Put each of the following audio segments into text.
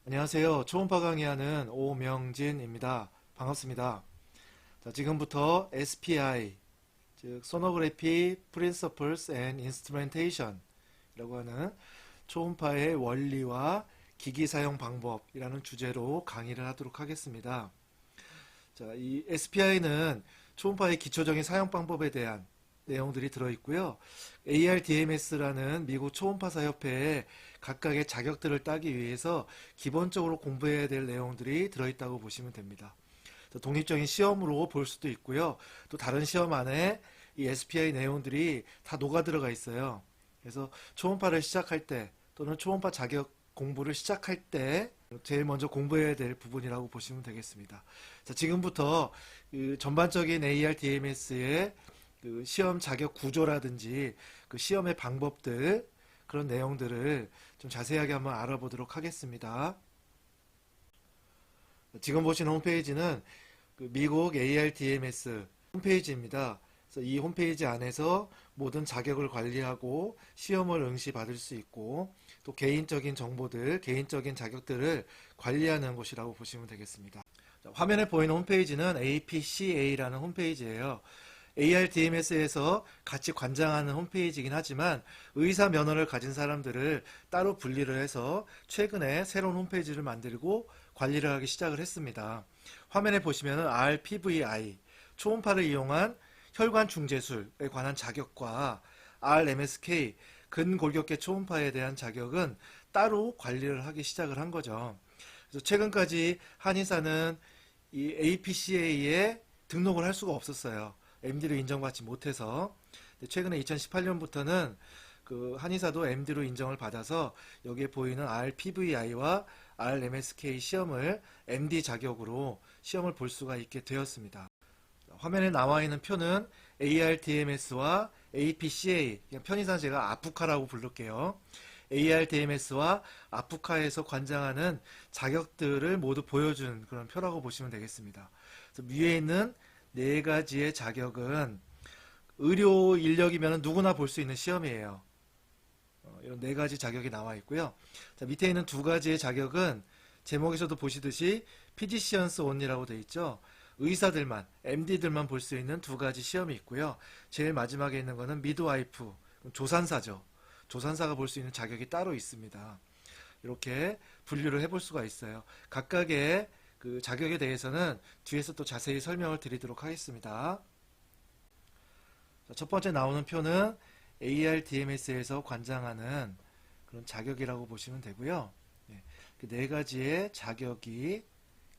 안녕하세요. 초음파 강의하는 오명진입니다. 반갑습니다. 자, 지금부터 SPI, 즉 Sonography Principles and Instrumentation 이라고 하는 초음파의 원리와 기기 사용 방법이라는 주제로 강의를 하도록 하겠습니다. 자, 이 SPI는 초음파의 기초적인 사용 방법에 대한 내용들이 들어있고요. ARDMS라는 미국 초음파사 협회에 각각의 자격들을 따기 위해서 기본적으로 공부해야 될 내용들이 들어있다고 보시면 됩니다. 독립적인 시험으로 볼 수도 있고요. 또 다른 시험 안에 이 SPI 내용들이 다 녹아 들어가 있어요. 그래서 초음파를 시작할 때 또는 초음파 자격 공부를 시작할 때 제일 먼저 공부해야 될 부분이라고 보시면 되겠습니다. 자, 지금부터 그 전반적인 ARDMS의 그 시험 자격 구조라든지 그 시험의 방법들 그런 내용들을 좀 자세하게 한번 알아보도록 하겠습니다. 지금 보시는 홈페이지는 그 미국 ARDMS 홈페이지입니다. 그래서 이 홈페이지 안에서 모든 자격을 관리하고 시험을 응시 받을 수 있고 또 개인적인 정보들, 개인적인 자격들을 관리하는 곳이라고 보시면 되겠습니다. 화면에 보이는 홈페이지는 APCA라는 홈페이지예요. ARDMS에서 같이 관장하는 홈페이지이긴 하지만 의사 면허를 가진 사람들을 따로 분리를 해서 최근에 새로운 홈페이지를 만들고 관리를 하기 시작을 했습니다. 화면에 보시면 RPVI, 초음파를 이용한 혈관 중재술에 관한 자격과 RMSK, 근골격계 초음파에 대한 자격은 따로 관리를 하기 시작을 한 거죠. 그래서 최근까지 한의사는 이 APCA에 등록을 할 수가 없었어요. MD로 인정받지 못해서. 최근에 2018년부터는 그 한의사도 MD로 인정을 받아서 여기에 보이는 RPVI와 RMSK 시험을 MD 자격으로 시험을 볼 수가 있게 되었습니다. 화면에 나와 있는 표는 ARDMS와 APCA, 편의상 제가 아프카라고 부를게요. ARDMS와 아프카에서 관장하는 자격들을 모두 보여준 그런 표라고 보시면 되겠습니다. 그래서 위에 있는 네 가지의 자격은 의료 인력이면 누구나 볼 수 있는 시험이에요. 이런 네 가지 자격이 나와 있고요. 자, 밑에 있는 두 가지의 자격은 제목에서도 보시듯이 피지시언스 온리라고 되어 있죠. 의사들만, MD들만 볼 수 있는 두 가지 시험이 있고요. 제일 마지막에 있는 거는 미드와이프, 조산사죠. 조산사가 볼 수 있는 자격이 따로 있습니다. 이렇게 분류를 해볼 수가 있어요. 각각의 그 자격에 대해서는 뒤에서 또 자세히 설명을 드리도록 하겠습니다. 자, 첫 번째 나오는 표는 ARDMS에서 관장하는 그런 자격이라고 보시면 되고요. 그 네 가지의 자격이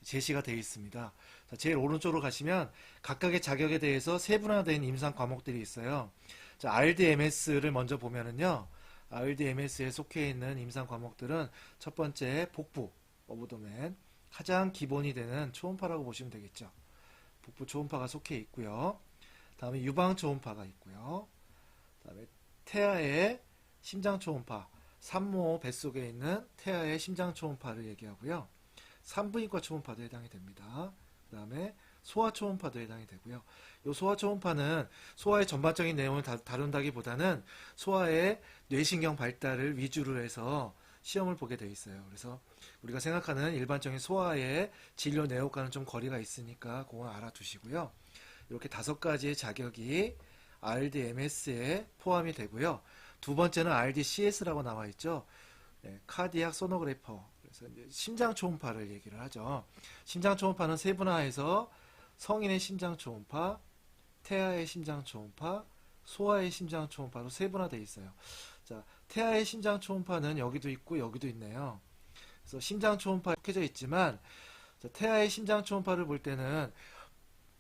제시가 되어 있습니다. 자, 제일 오른쪽으로 가시면 각각의 자격에 대해서 세분화된 임상 과목들이 있어요. 자, RDMS를 먼저 보면은요. RDMS에 속해 있는 임상 과목들은 첫 번째 복부, 어브도멘, 가장 기본이 되는 초음파라고 보시면 되겠죠. 복부 초음파가 속해 있고요. 다음에 유방 초음파가 있고요. 다음에 태아의 심장 초음파, 산모 뱃속에 있는 태아의 심장 초음파를 얘기하고요. 산부인과 초음파도 해당이 됩니다. 그 다음에 소아 초음파도 해당이 되고요. 이 소아 초음파는 소아의 전반적인 내용을 다룬다기보다는 소아의 뇌신경 발달을 위주로 해서 시험을 보게 되어 있어요. 그래서 우리가 생각하는 일반적인 소아의 진료 내용과는 좀 거리가 있으니까 그건 알아두시고요. 이렇게 다섯 가지의 자격이 RDMS에 포함이 되고요. 두 번째는 RDCS라고 나와 있죠. 카디악 소노그래퍼. 그래서 이제 심장 초음파를 얘기를 하죠. 심장 초음파는 세분화해서 성인의 심장 초음파, 태아의 심장 초음파, 소아의 심장 초음파로 세분화되어 있어요. 자, 태아의 심장 초음파는 여기도 있고 여기도 있네요. 그래서 심장 초음파 켜져 있지만 자, 태아의 심장 초음파를 볼 때는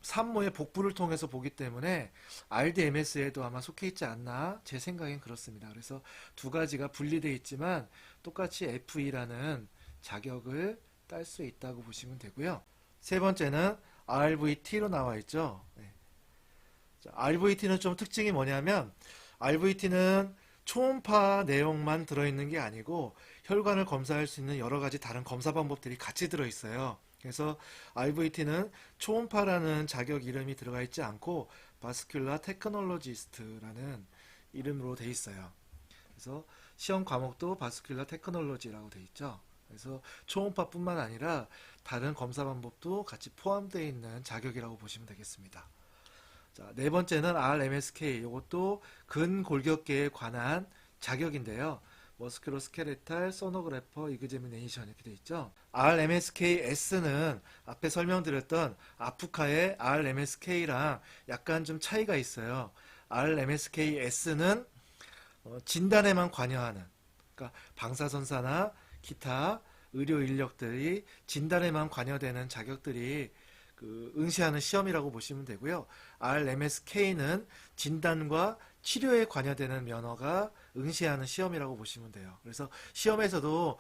산모의 복부를 통해서 보기 때문에 RDMS에도 아마 속해 있지 않나 제 생각엔 그렇습니다. 그래서 두 가지가 분리되어 있지만 똑같이 FE라는 자격을 딸 수 있다고 보시면 되고요. 세 번째는 RVT로 나와 있죠. RVT는 좀 특징이 뭐냐면 RVT는 초음파 내용만 들어있는 게 아니고 혈관을 검사할 수 있는 여러 가지 다른 검사 방법들이 같이 들어있어요. 그래서 RVT는 초음파라는 자격 이름이 들어가 있지 않고 바스큘라 테크놀로지스트라는 이름으로 돼 있어요. 그래서 시험 과목도 바스큘라 테크놀로지라고 돼 있죠. 그래서 초음파뿐만 아니라 다른 검사 방법도 같이 포함되어 있는 자격이라고 보시면 되겠습니다. 자, 네 번째는 RMSK. 이것도 근골격계에 관한 자격인데요. 머스큐로스케레탈 소노그래퍼 이그제미네이션 이렇게 되어 있죠. RMSK-S는 앞에 설명드렸던 아프카의 RMSK랑 약간 좀 차이가 있어요. RMSK-S는 진단에만 관여하는, 그러니까 방사선사나 기타 의료 인력들이 진단에만 관여되는 자격들이 응시하는 시험이라고 보시면 되고요. RMSK는 진단과 치료에 관여되는 면허가 응시하는 시험이라고 보시면 돼요. 그래서 시험에서도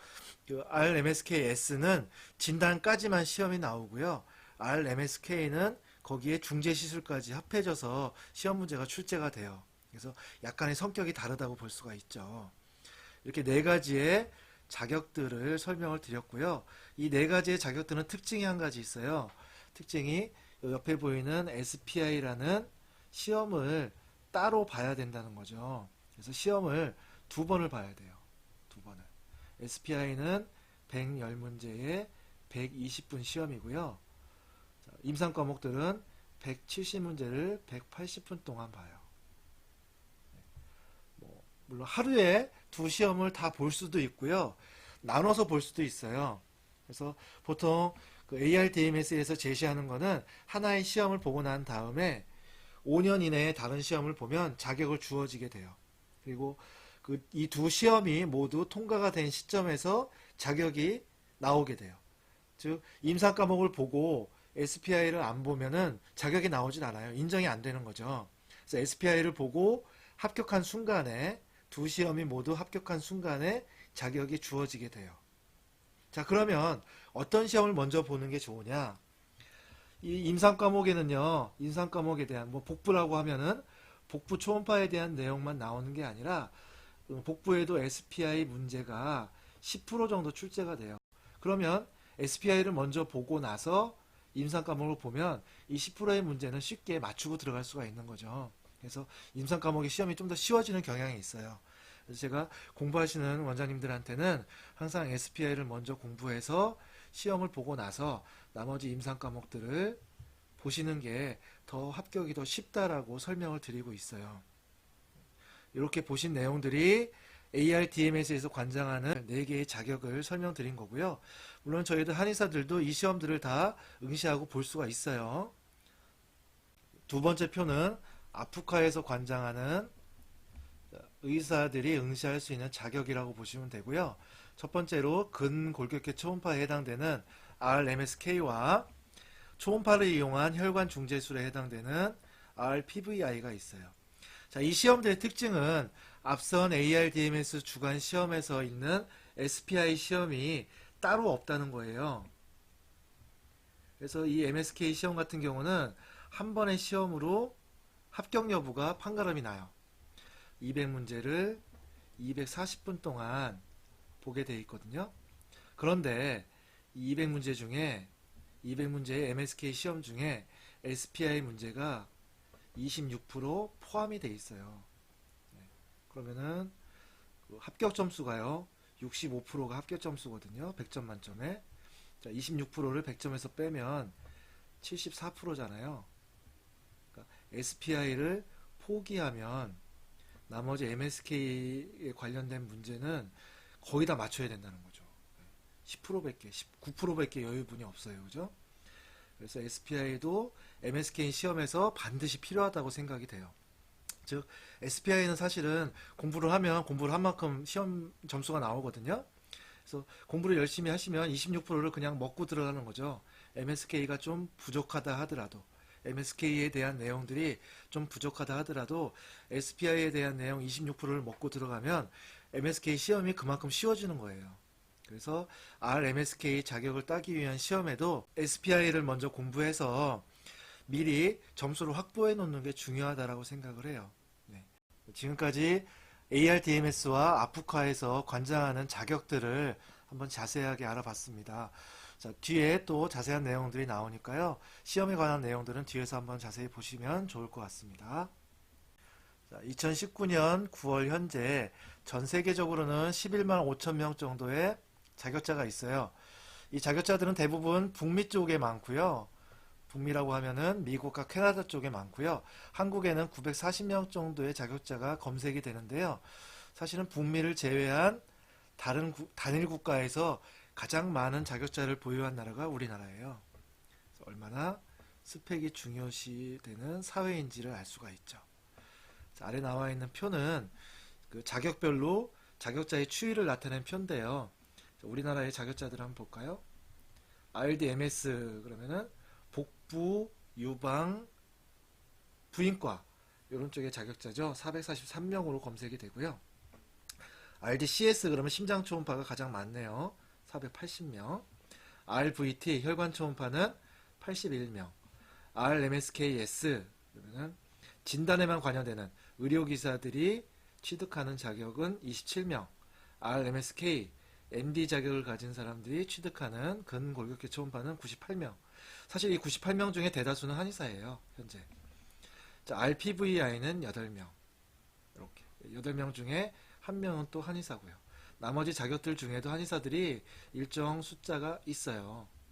RMSK-S는 진단까지만 시험이 나오고요. RMSK는 거기에 중재시술까지 합해져서 시험 문제가 출제가 돼요. 그래서 약간의 성격이 다르다고 볼 수가 있죠. 이렇게 네 가지의 자격들을 설명을 드렸고요. 이 네 가지의 자격들은 특징이 한 가지 있어요. 특징이 옆에 보이는 SPI라는 시험을 따로 봐야 된다는 거죠. 그래서 시험을 두 번을 봐야 돼요. 두 번을. SPI는 110문제에 120분 시험이고요. 임상 과목들은 170문제를 180분 동안 봐요. 물론 하루에 두 시험을 다 볼 수도 있고요. 나눠서 볼 수도 있어요. 그래서 보통 ARDMS에서 제시하는 거는 하나의 시험을 보고 난 다음에 5년 이내에 다른 시험을 보면 자격을 주어지게 돼요. 그리고 이 두 시험이 모두 통과가 된 시점에서 자격이 나오게 돼요. 즉 임상 과목을 보고 SPI를 안 보면은 자격이 나오진 않아요. 인정이 안 되는 거죠. 그래서 SPI를 보고 합격한 순간에 두 시험이 모두 합격한 순간에 자격이 주어지게 돼요. 자, 그러면 어떤 시험을 먼저 보는 게 좋으냐? 이 임상 과목에는요, 임상 과목에 대한 복부라고 하면은 복부 초음파에 대한 내용만 나오는 게 아니라 복부에도 SPI 문제가 10% 정도 출제가 돼요. 그러면 SPI를 먼저 보고 나서 임상 과목을 보면 이 10%의 문제는 쉽게 맞추고 들어갈 수가 있는 거죠. 그래서 임상 과목의 시험이 좀 더 쉬워지는 경향이 있어요. 그래서 제가 공부하시는 원장님들한테는 항상 SPI를 먼저 공부해서 시험을 보고 나서 나머지 임상 과목들을 보시는 게 더 합격이 더 쉽다라고 설명을 드리고 있어요. 이렇게 보신 내용들이 ARDMS에서 관장하는 4개의 자격을 설명드린 거고요. 물론 저희들 한의사들도 이 시험들을 다 응시하고 볼 수가 있어요. 두 번째 표는 아프카에서 관장하는 의사들이 응시할 수 있는 자격이라고 보시면 되고요. 첫 번째로 근골격계 초음파에 해당되는 RMSK와 초음파를 이용한 혈관 중재술에 해당되는 RPVI가 있어요. 자, 이 시험들의 특징은 앞선 ARDMS 주간 시험에서 있는 SPI 시험이 따로 없다는 거예요. 그래서 이 MSK 시험 같은 경우는 한 번의 시험으로 합격 여부가 판가름이 나요. 200문제를 240분 동안 보게 돼 있거든요. 그런데 200문제 중에 200문제의 MSK 시험 중에 SPI 문제가 26% 포함이 돼 있어요. 그러면은 합격 점수가요. 65%가 합격 점수거든요. 100점 만점에. 자, 26%를 100점에서 빼면 74%잖아요. 그러니까 SPI를 포기하면 나머지 MSK에 관련된 문제는 거의 다 맞춰야 된다는 거죠. 10%밖에, 9%밖에 여유분이 없어요. 그죠? 그래서 SPI도 MSK 시험에서 반드시 필요하다고 생각이 돼요. 즉, SPI는 사실은 공부를 하면 공부를 한 만큼 시험 점수가 나오거든요. 그래서 공부를 열심히 하시면 26%를 그냥 먹고 들어가는 거죠. MSK가 좀 부족하다 하더라도. MSK에 대한 내용들이 좀 부족하다 하더라도 SPI에 대한 내용 26%를 먹고 들어가면 MSK 시험이 그만큼 쉬워지는 거예요. 그래서 RMSK 자격을 따기 위한 시험에도 SPI를 먼저 공부해서 미리 점수를 확보해 놓는 게 중요하다고 생각을 해요. 네. 지금까지 ARDMS와 아프카에서 관장하는 자격들을 한번 자세하게 알아봤습니다. 자, 뒤에 또 자세한 내용들이 나오니까요. 시험에 관한 내용들은 뒤에서 한번 자세히 보시면 좋을 것 같습니다. 자, 2019년 9월 현재 전 세계적으로는 11만 5천 명 정도의 자격자가 있어요. 이 자격자들은 대부분 북미 쪽에 많고요. 북미라고 하면은 미국과 캐나다 쪽에 많고요. 한국에는 940명 정도의 자격자가 검색이 되는데요. 사실은 북미를 제외한 다른 단일 국가에서 가장 많은 자격자를 보유한 나라가 우리나라예요. 그래서 얼마나 스펙이 중요시되는 사회인지를 알 수가 있죠. 자, 아래 나와 있는 표는 그 자격별로 자격자의 추이를 나타낸 표인데요. 자, 우리나라의 자격자들 한번 볼까요? RDMS 그러면은 복부, 유방, 부인과 이런 쪽의 자격자죠. 443명으로 검색이 되고요. RDCS 그러면 심장 초음파가 가장 많네요. 480명. RVT 혈관 초음파는 81명. RMSKS 그러면은 진단에만 관여되는 의료기사들이 취득하는 자격은 27명. RMSK MD 자격을 가진 사람들이 취득하는 근골격계 초음파는 98명. 사실 이 98명 중에 대다수는 한의사예요. 현재. 자, RPVI는 8명. 이렇게 8명 중에 1명은 또 한의사고요. 나머지 자격들 중에도 한의사들이 일정 숫자가 있어요.